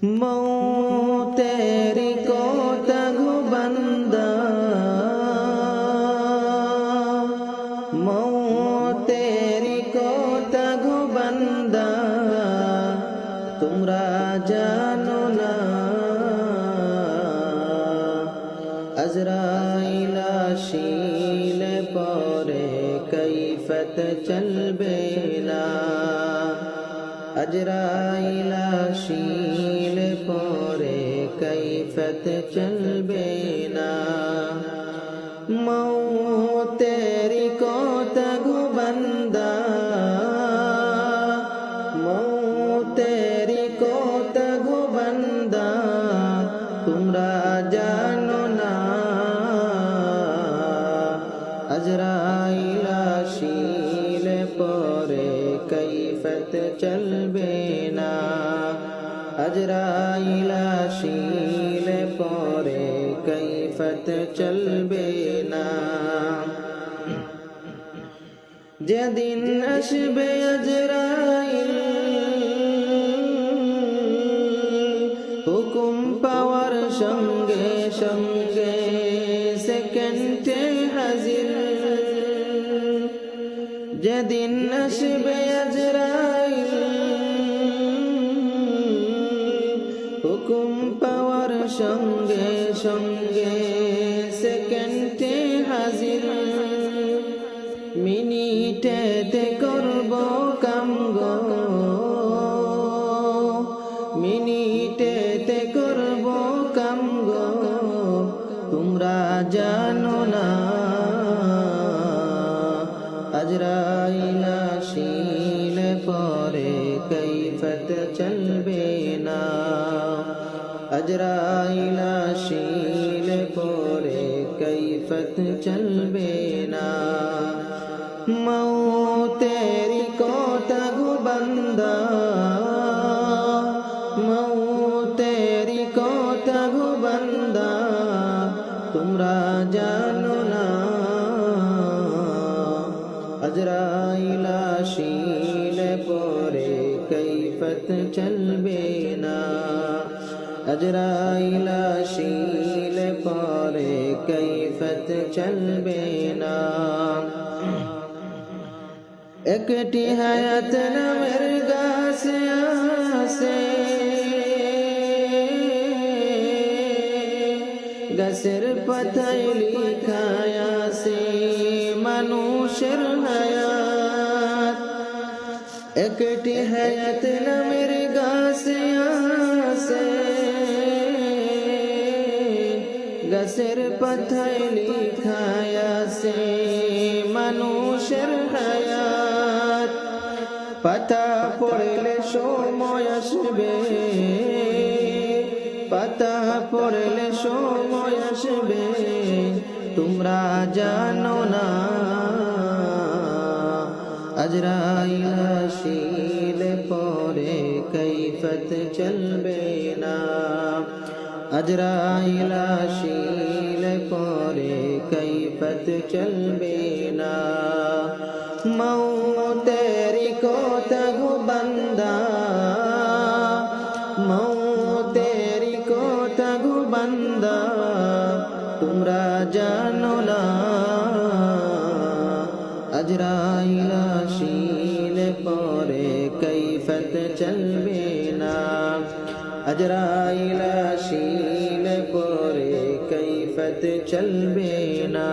মৌতেরি কথা গো বান্দা, মৌতেরি কথা গো বান্দা, তোমরা জানো না আজরাইল আসিলে পরে কৈফিয়ত চলবে না। আজরাইল আসিলে পরে কৈফিয়ত চলবে না। মৌতেরি কথা গো বান্দা, মৌতেরি কথা গো বান্দা, তোমরা জানো না আজরাইল আসিলে পরে কৈফিয়ত চলবে না। আজরাইল আসিলে পরে কৈফিয়ত চলবে না। যেদিন আসবে আজরাইল হুকুম পাওয়ার সঙ্গে সঙ্গে সেকেন্ডে হাজির। যেদিন আসবে আজরাইল হুকুম পাওয়ার সঙ্গে সঙ্গে সেকেন্ডে হাজির। মিনিটেতে করব কাম গো, মিনিটেতে করব কাম গো, তোমরা জানো না আজরাইল আসিলে পরে কৈফিয়ত চলবে না। আজরাইল আসিলে পরে কৈফিয়ত চলবে না। মৌতেরি কথা গো বান্দা, মৌতেরি কথা গো বান্দা, তোমরা জানো না আজরাইল আসিলে পরে কৈফিয়ত চলবে না। আজরাইল আসিলে পরে কৈফিয়ত চলবে না। একটি হায়াত নামের গাছ আছে, গাছের পাতায় লেখা আছে মানুষের হায়াত। একটি হায়াত নামের গাছ আছে, গাছের পাতায় লেখা আছে মানুষের হায়াত। পাতা পড়লে সময় আসবে, পাতা পড়লে সময় আসবে, তোমরা জানো না আজরাইল আসিলে পরে কৈফিয়ত চলবে না। আজরাইল আসিলে পরে কৈফিয়ত চলবে না। মৌতেরি কথা গো বান্দা, মৌতেরি কথা গো বান্দা, তোমরা জানো না আজরাইল আসিলে পরে কৈফিয়ত চলবে না। আজরাইল আসিলে পরে কৈফিয়ত চলবে না।